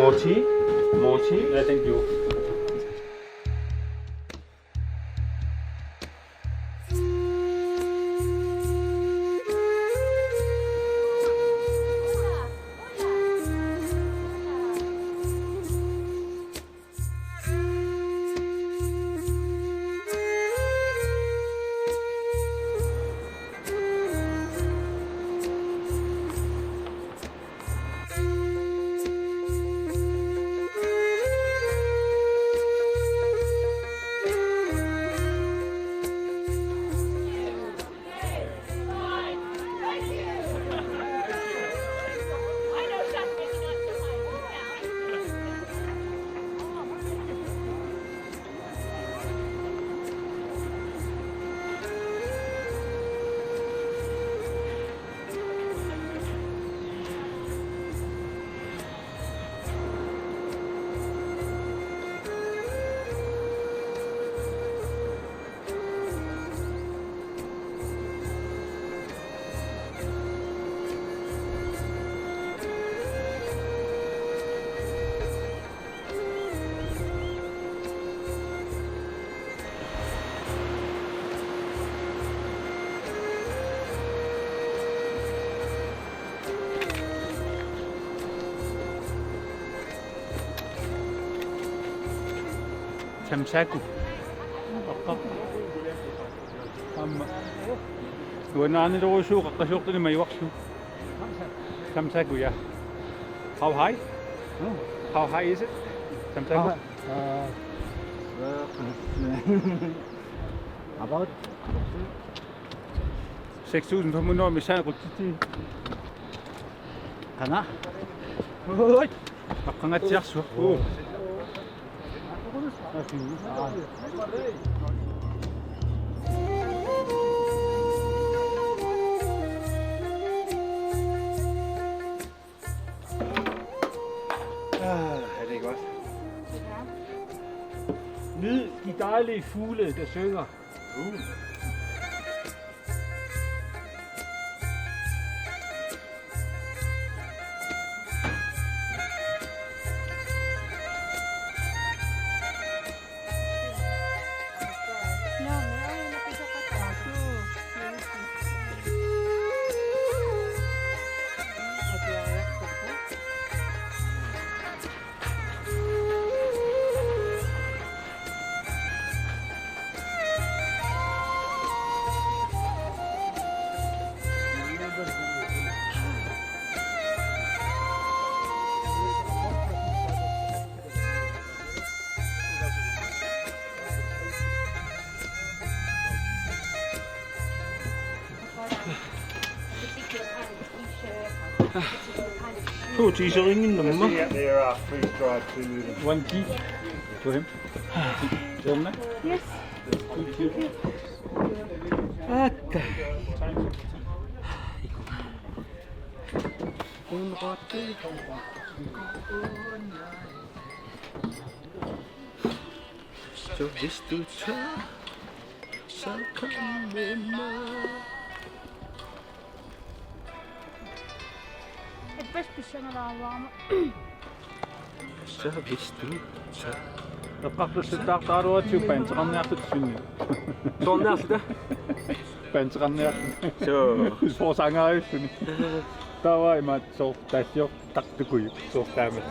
More tea? More tea? Yeah, thank you. Tamsaku. Duanani do su qaqqasuqtani mayuaqsu. Tamsaku, yeah. How high? Oh, how high is it? Tamsaku? About 6.500 meter qultiti. Kana? Oi. Qaqqangatsiarsu. Oh. Er det godt? Nyd de dejlige fugle, der synger. To t-shirt ingen nummer. There freeze-dried food. One key to him. Yes. Atta. Så hvis du tør, så kom med mig. Het best bijzonder warm. Så hvis du tør. Tapqartussuttaartaaruat panseqarniartut Tornærste. panseqarniartut Så. Forsangariussuni. Tawa imat so tassio taqtukui so taamat.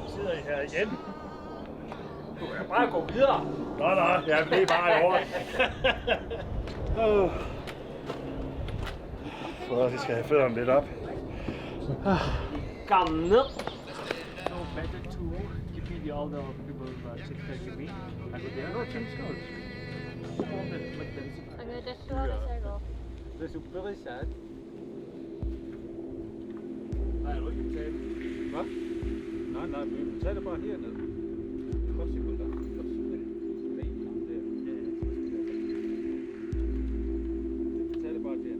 Sidder I her igen? Du kan bare gå videre. Nå, ja, det er bare i orden. Så vi skal have fødderne lidt op. Kom ned. So better to defeat all the people six me. I go there. No, change codes. Okay, det er så det går. Det er super sad. Nej, du ikke betale. Hvad? Nej, vi tager det bare hernede. Godt sekunder. Tag det bare der.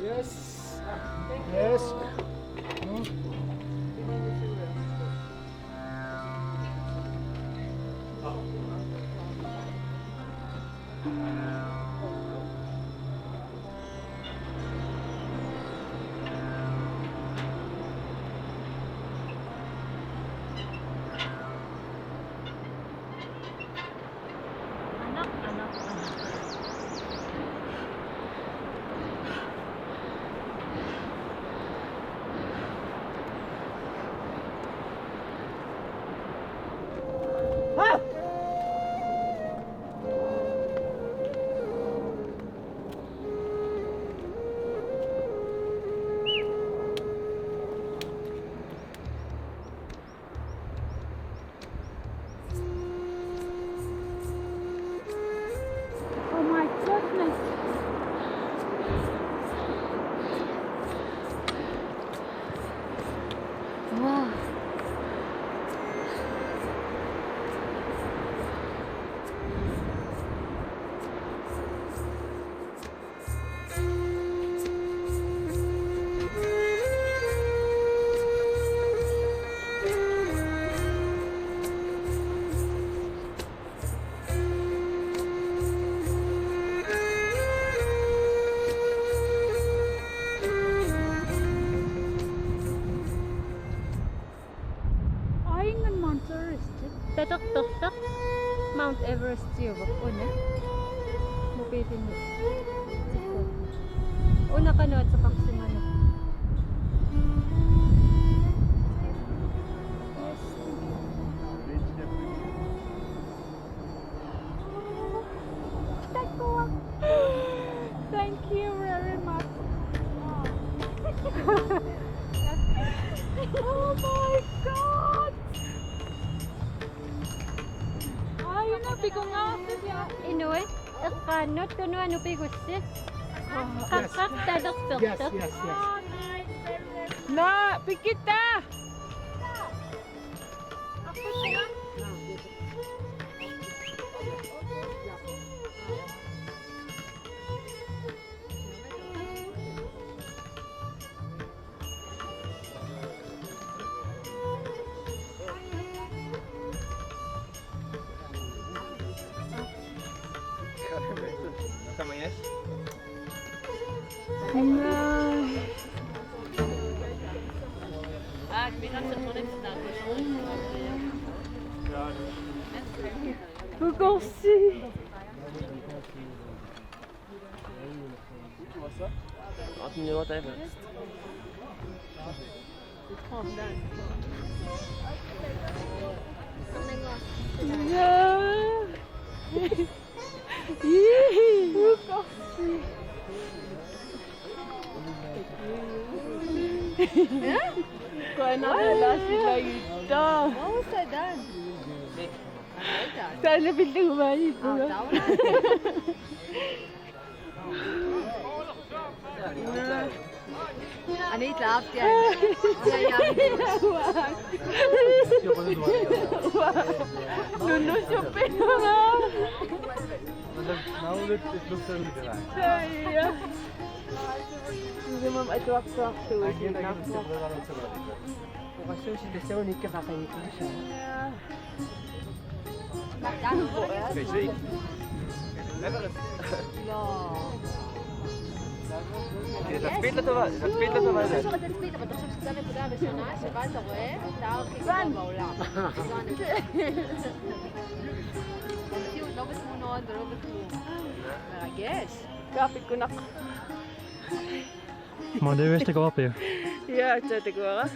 Yes. Yes. Anak, anak, anak. Oh my goodness. Wow. Aynen Mount Everest. Tatak-tatak. Mount Everest yun. Una. Mupitin mo. Una ka na at sa kaksin ano. Yes. Thank you very much. Oh my God! Ayun na, bigong nga. Inoy, kanot, kuno ano pigusit? Kakak, tadak, tok. Yes. Na, pikit na. Ako siya. Sama yes. Merci. Kuha na pala sila ito. What was that done? Sana biglang umayos ko. אני התלהבתי על זה. זה היה Nuno siya pinarap. Now it looks a little bit. Kaya. Hindi ma'am, attract to it. Again, I can see the other side. Så hun ikke var rigtig. Skal I se? Das Bild oder was? Das Bild oder was? شو تسبيل بدك تشوف سنة كده بس أنا عايشة بعد وين تعال خير مولا كيو لو بس مو نود لو بس مو مراجعش Kapit ko na. Må det vist gå op, jo. Ja, det går.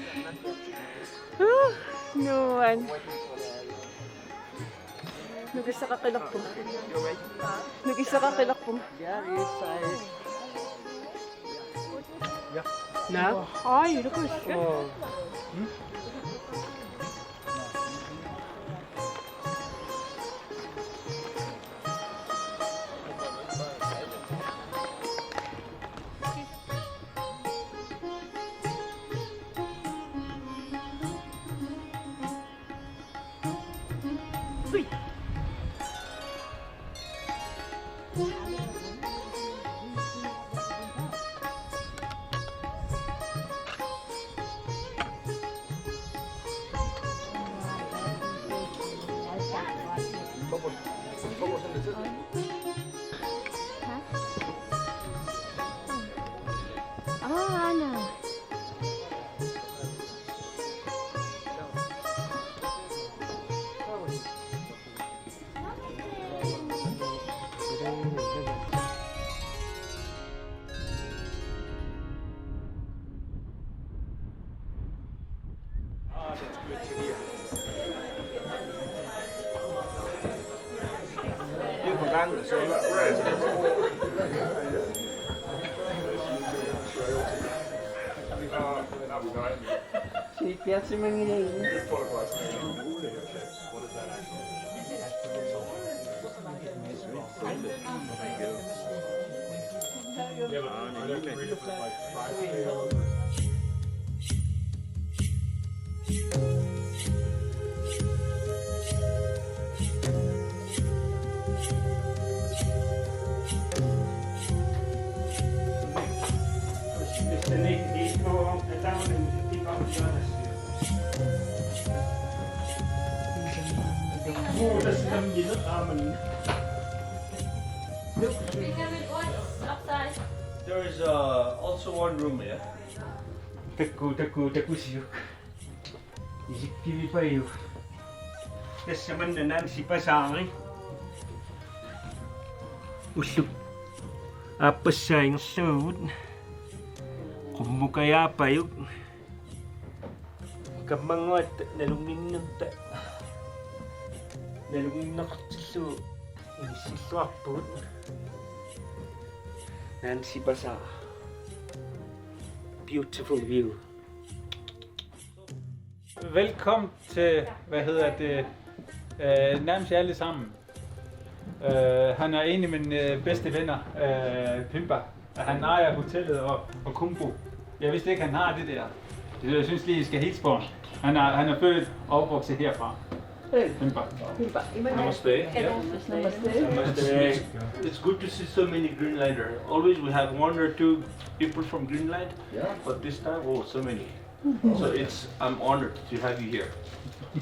Nuan. Nag-isa ka kilakpo. Nag-isa ka kilakpo. Na? Ay, look at that. Ano? Si piace manginare. There is also one room here. Taku siuk. Isik TV pa iyo. Tässä mennään sipasaari. Usuk. Apa sayang suud. Kumukaya pa yuk. Kamangot nalungin nagta. Nalungin nakatsu. Isiswaput. Nancy Bazaar. Beautiful view. Velkommen til, nærmest alle sammen. Han er en af mine bedste venner, Pimper. Han ejer hotellet og Kumbo. Jeg vidste ikke, han har det der. Jeg synes lige, I skal hilse på ham. Han er født og opvokset herfra. Pimper. Namaste. Namaste. It's good to see so many Greenlanders. Always we have one or two people from Greenland, but this time, oh, so many. So I'm honored to have you here.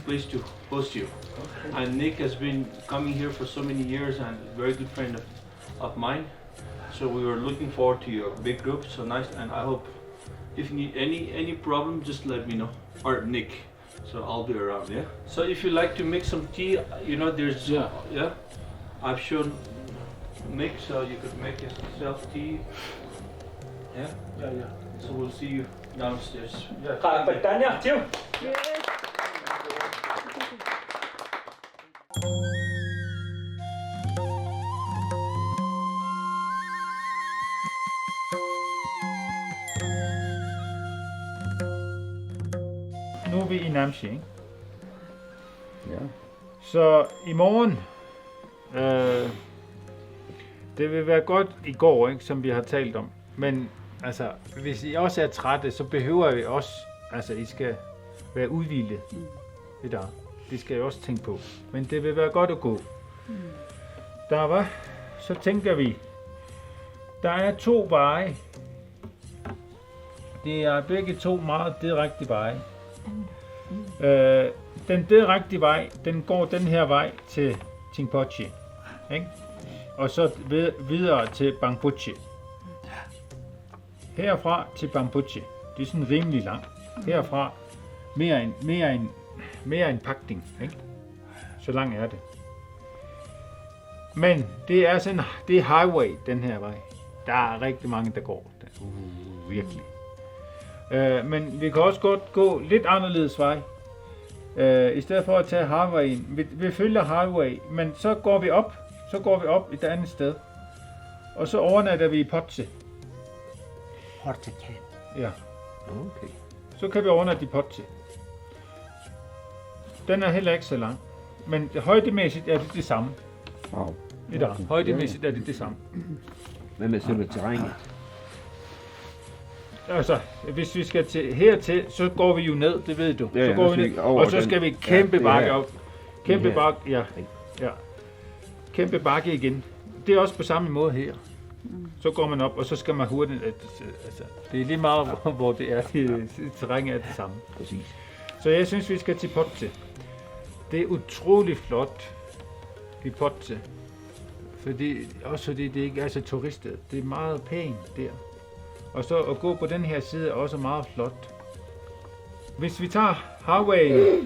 Pleased to host you. And Nick has been coming here for so many years and a very good friend of mine. So we were looking forward to your big group. So nice, and I hope if you need any problem, just let me know, or Nick. So I'll be around, yeah? So if you like to make some tea, you know, there's, yeah? I've shown Nick, so you could make yourself tea. Yeah? Yeah. So we'll see you downstairs. Yeah. Nu er vi i Namche, ikke? Ja. Så i morgen, det vil være godt i går, ikke, som vi har talt om. Men altså, hvis I også er trætte, så behøver vi også, altså I skal være udhvilet i dag. Det skal jeg også tænke på. Men det vil være godt at gå. Der var, så tænker vi, der er 2 veje. Det er begge 2 meget direkte veje. Den direkte vej, den går den her vej til Tingpochi, ikke? Og så videre til Bangpuchi. Herfra til Bangpuchi, det er sådan rimelig langt. Herfra mere en pakning, ikke? Så lang er det. Men det er sådan, det er highway, den her vej. Der er rigtig mange, der går. Virkelig. Men vi kan også godt gå lidt anderledes vej. I stedet for at tage highwayen. Vi følger highway, men så går vi op et andet sted. Og så overnatter vi i Potse. Ja. Okay. Så kan vi overnatte i Potse. Den er heller ikke så lang. Men højdemæssigt er det samme. Wow. I dag. Højdemæssigt er det samme. Hvad med selve terrænet? Altså, hvis vi skal hertil, så går vi jo ned, det ved du. Ja, så går vi ned, og så skal vi kæmpe bakke op. Kæmpe bakke, ja. Kæmpe bakke igen. Det er også på samme måde her. Så går man op, og så skal man hurtigt. Altså, det er lige meget, hvor det er. Terrænet er det samme. Præcis. Så jeg synes, vi skal til Potse. Det er utrolig flot i Potse. Også fordi det ikke er så turistet. Det er meget pænt der. Og så at gå på den her side er også meget flot. Hvis vi tager highway,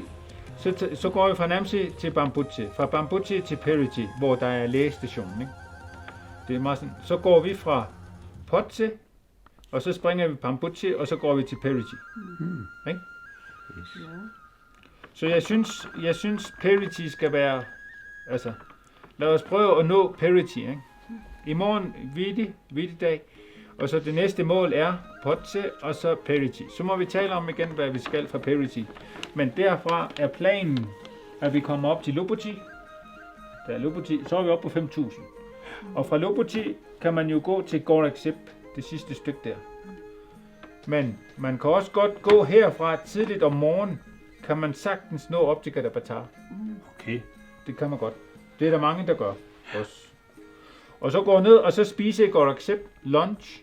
så går vi fra Namche til Bangpuchi. Fra Bangpuchi til Periti, hvor der er lægestation. Ikke? Det er meget sådan. Så går vi fra Potse, og så springer vi Bangpuchi, og så går vi til Periti. Ikke? Yes. Så jeg synes Periti skal være, altså, lad os prøve at nå Periti. Ikke? I morgen Vidi-dag. Og så det næste mål er Potse og så Periti. Så må vi tale om igen, hvad vi skal fra Periti. Men derfra er planen, at vi kommer op til Lopoti. Der er Lopoti, så er vi oppe på 5.000. Og fra Lopoti kan man jo gå til Gorakhsep, det sidste stykke der. Men man kan også godt gå herfra tidligt om morgenen, kan man sagtens nå op til Kadapatar. Okay. Det kan man godt. Det er der mange, der gør også. Og så går ned, og så spiser i Gorakhsep lunch.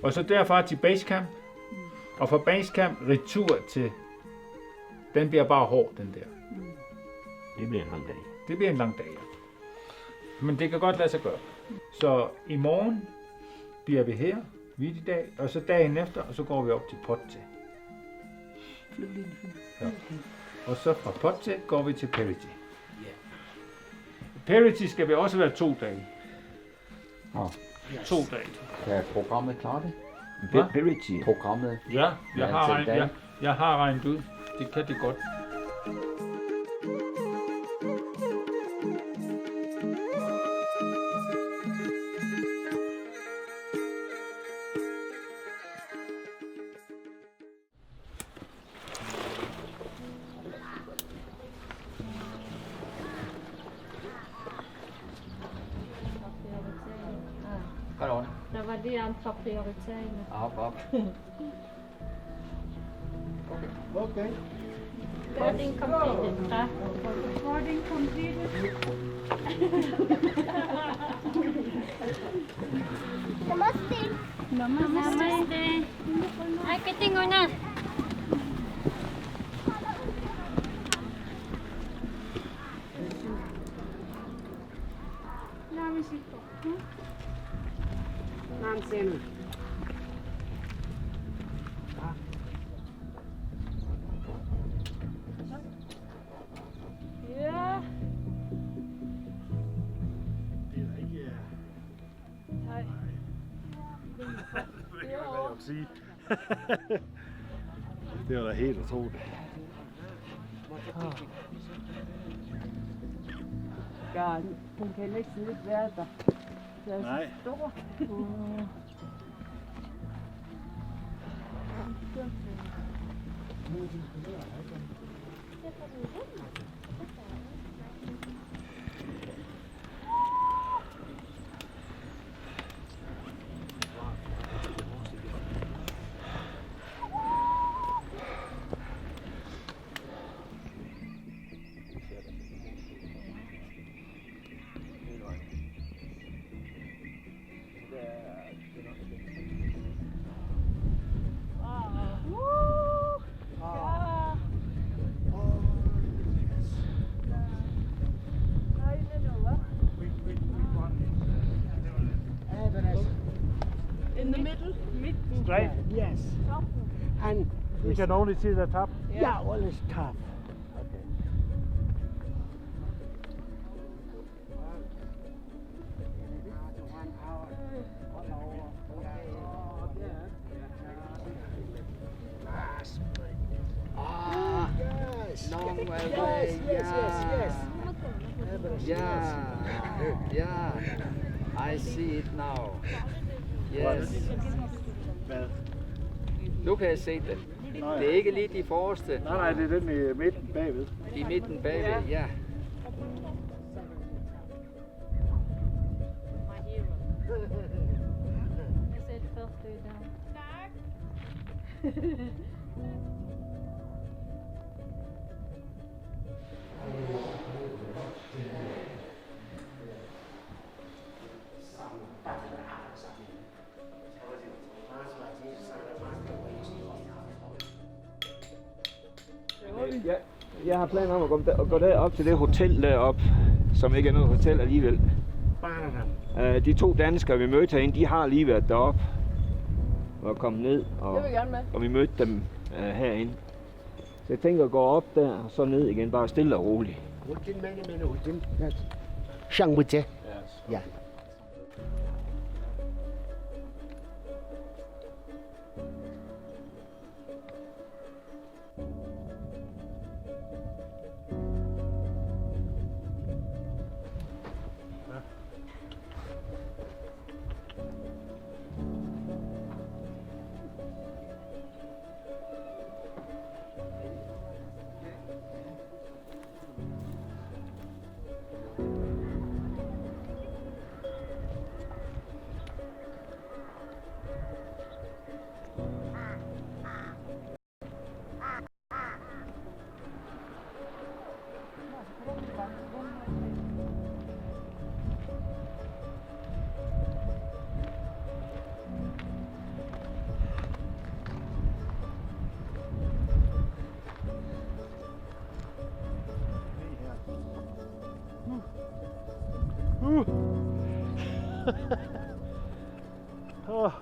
Og så derfra til basecamp. Og fra basecamp retur til... Den bliver bare hård, den der. Det bliver en lang dag. Det bliver en lang dag, ja. Men det kan godt lade sig gøre. Så i morgen bliver vi her, Vidi-dag, og så dagen efter, og så går vi op til Potse. Ja. Og så fra Potse går vi til Periti. Periti skal vi også være 2 dage. Ja. 2 dage. Kan programmet klare det? Hvad? Periti. Programmet. Ja, jeg har, antal dage. jeg har regnet ud. Det kan det godt. Godt. Der var det andre prioriteringer. Op. Okay. Boarding completed. Ja. Boarding completed. Namaste. Namaste. Ay, ketingo na. Ja. Hej. Sige. Det var da helt utroligt. Ja, hun kan næsten ikke være der. Det er Nej. så stor. right? Yes. And You can only see the top. yeah, all is tough. Okay. Ah, long way. Yes. Yeah. I see it now. Yes. Hvad? Nu kan jeg se den. Nå, Det er ikke lige de forreste. Nej, det er den i midten bagved. I midten bagved, ja. Jeg ser det første i dag. Jeg har planer om at gå derop til det hotel deroppe, som ikke er noget hotel alligevel. De 2 danskere, vi mødte herinde, de har lige været deroppe og kommet ned, og vi mødte dem herinde. Så jeg tænker at gå op der og så ned igen, bare stille og roligt. Ja. Oh.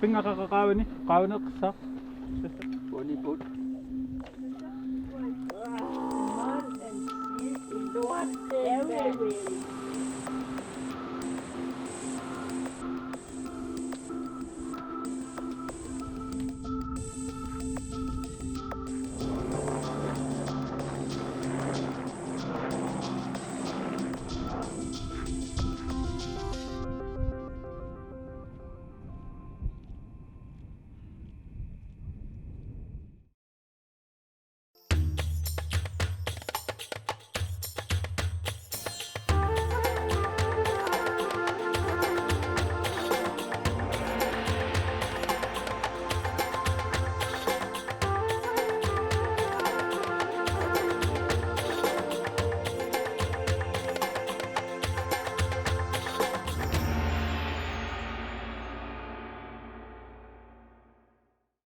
Pinga raawin ni, raawin na sa. Bunny boot.